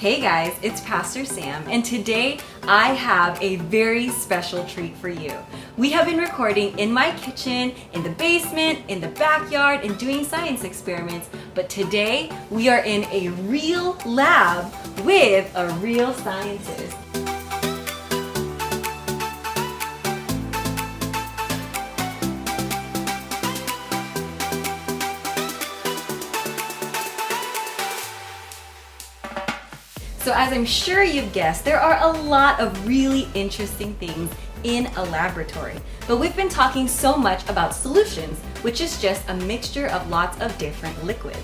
Hey guys, it's Pastor Sam, and today I have a very special treat for you. We have been recording in my kitchen, in the basement, in the backyard, and doing science experiments, but today we are in a real lab with a real scientist. So as I'm sure you've guessed, there are a lot of really interesting things in a laboratory. But we've been talking so much about solutions, which is just a mixture of lots of different liquids.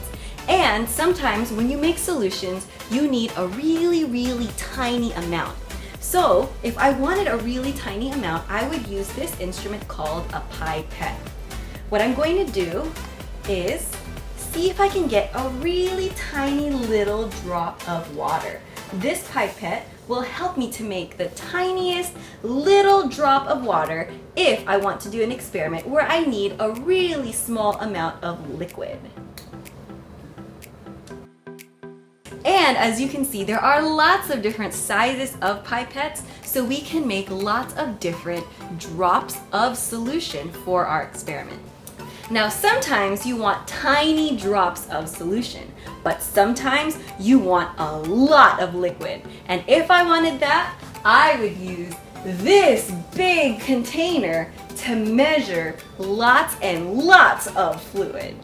And sometimes when you make solutions, you need a really tiny amount. So if I wanted a really tiny amount, I would use this instrument called a pipette. What I'm going to do is see if I can get a really tiny little drop of water. This pipette will help me to make the tiniest little drop of water if I want to do an experiment where I need a really small amount of liquid. And as you can see, there are lots of different sizes of pipettes, so we can make lots of different drops of solution for our experiment. Now sometimes you want tiny drops of solution, but sometimes you want a lot of liquid. And if I wanted that, I would use this big container to measure lots and lots of fluid.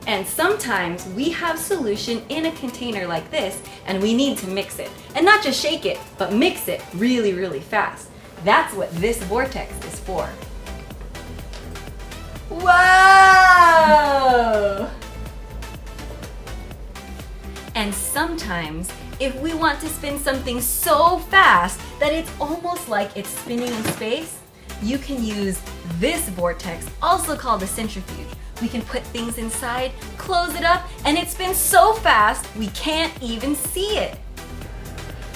And sometimes we have solution in a container like this and we need to mix it. And not just shake it, but mix it really fast. That's what this vortex is for. Whoa! And sometimes, if we want to spin something so fast that it's almost like it's spinning in space, you can use this vortex, also called a centrifuge. We can put things inside, close it up, and it spins so fast we can't even see it.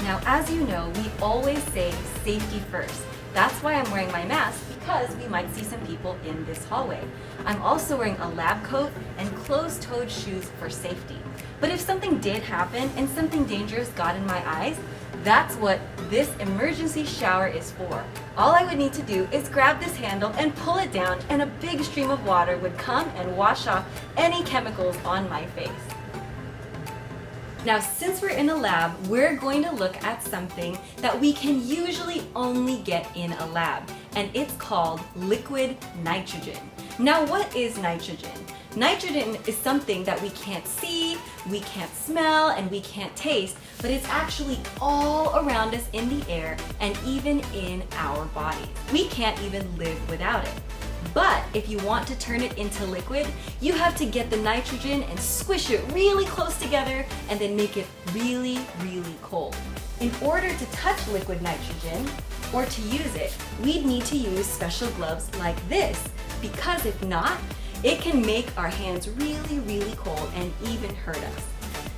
Now, as you know, we always say safety first. That's why I'm wearing my mask, because we might see some people in this hallway. I'm also wearing a lab coat and closed-toed shoes for safety. But if something did happen and something dangerous got in my eyes, that's what this emergency shower is for. All I would need to do is grab this handle and pull it down, and a big stream of water would come and wash off any chemicals on my face. Now, since we're in a lab, we're going to look at something that we can usually only get in a lab, and it's called liquid nitrogen. Now, what is nitrogen? Nitrogen is something that we can't see, we can't smell, and we can't taste, but it's actually all around us in the air and even in our bodies. We can't even live without it. But if you want to turn it into liquid, you have to get the nitrogen and squish it really close together and then make it really cold. In order to touch liquid nitrogen, or to use it, we'd need to use special gloves like this, because if not, it can make our hands really cold and even hurt us.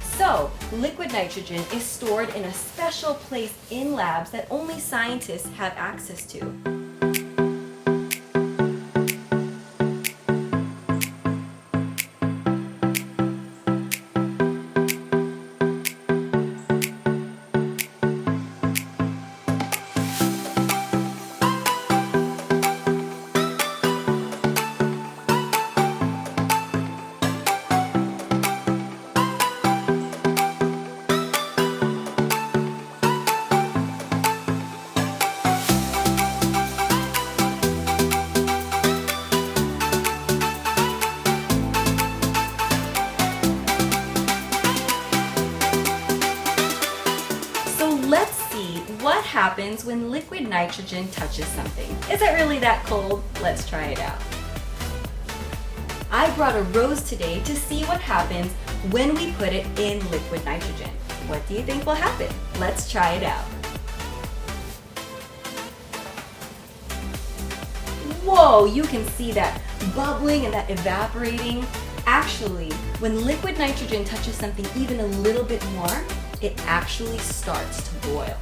So, liquid nitrogen is stored in a special place in labs that only scientists have access to. Let's see what happens when liquid nitrogen touches something. Is it really that cold? Let's try it out. I brought a rose today to see what happens when we put it in liquid nitrogen. What do you think will happen? Let's try it out. Whoa, you can see that bubbling and that evaporating. Actually, when liquid nitrogen touches something even a little bit more, it actually starts to boil.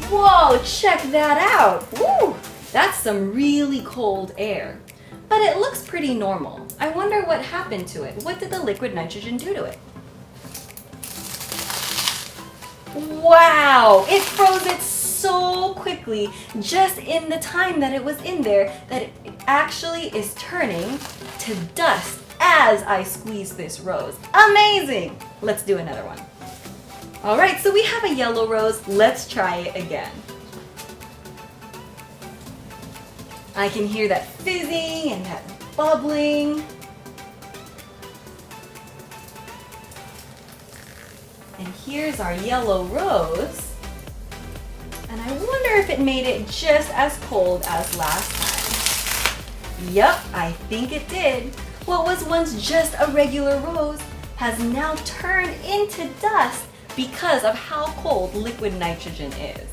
Whoa, check that out. Woo, that's some really cold air. But it looks pretty normal. I wonder what happened to it. What did the liquid nitrogen do to it? Wow, it froze it so quickly just in the time that it was in there that it actually is turning to dust as I squeeze this rose. Amazing! Let's do another one. All right, so we have a yellow rose. Let's try it again. I can hear that fizzing and that bubbling. And here's our yellow rose. And I wonder if it made it just as cold as last time. Yup, I think it did. What was once just a regular rose has now turned into dust because of how cold liquid nitrogen is.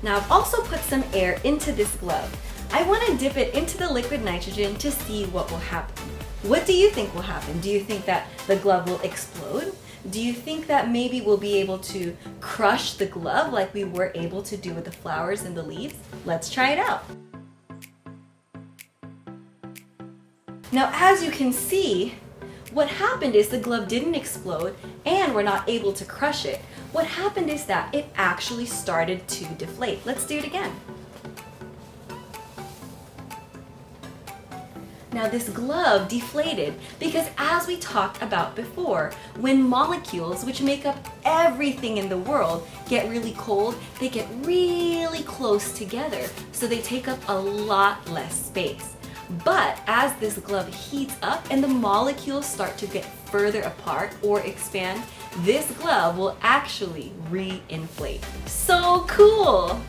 Now I've also put some air into this glove. I want to dip it into the liquid nitrogen to see what will happen. What do you think will happen? Do you think that the glove will explode? Do you think that maybe we'll be able to crush the glove like we were able to do with the flowers and the leaves? Let's try it out. Now, as you can see, what happened is the glove didn't explode and we're not able to crush it. What happened is that it actually started to deflate. Let's do it again. Now this glove deflated because, as we talked about before, when molecules, which make up everything in the world, get really cold, they get really close together, so they take up a lot less space. But as this glove heats up and the molecules start to get further apart or expand, this glove will actually re-inflate. So cool!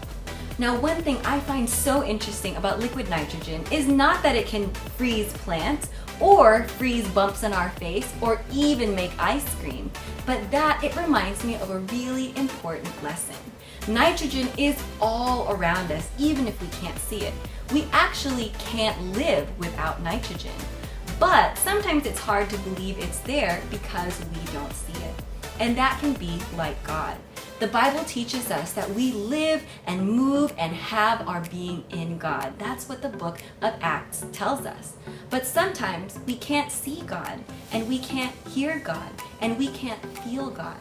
Now, one thing I find so interesting about liquid nitrogen is not that it can freeze plants or freeze bumps on our face or even make ice cream, but that it reminds me of a really important lesson. Nitrogen is all around us, even if we can't see it. We actually can't live without nitrogen, but sometimes it's hard to believe it's there because we don't see it. And that can be like God. The Bible teaches us that we live and move and have our being in God. That's what the book of Acts tells us. But sometimes we can't see God, and we can't hear God, and we can't feel God.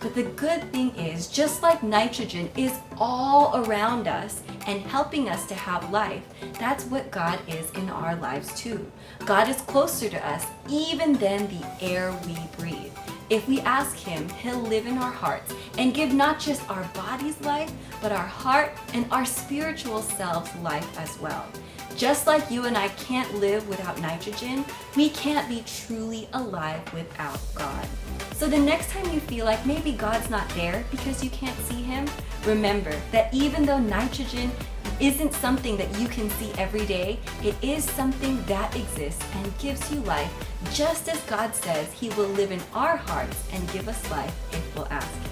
But the good thing is, just like nitrogen is all around us and helping us to have life, that's what God is in our lives too. God is closer to us even than the air we breathe. If we ask Him, He'll live in our hearts and give not just our body's life, but our heart and our spiritual selves life as well. Just like you and I can't live without nitrogen, we can't be truly alive without God. So the next time you feel like maybe God's not there because you can't see Him, remember that even though nitrogen isn't something that you can see every day, it is something that exists and gives you life, just as God says He will live in our hearts and give us life if we'll ask Him.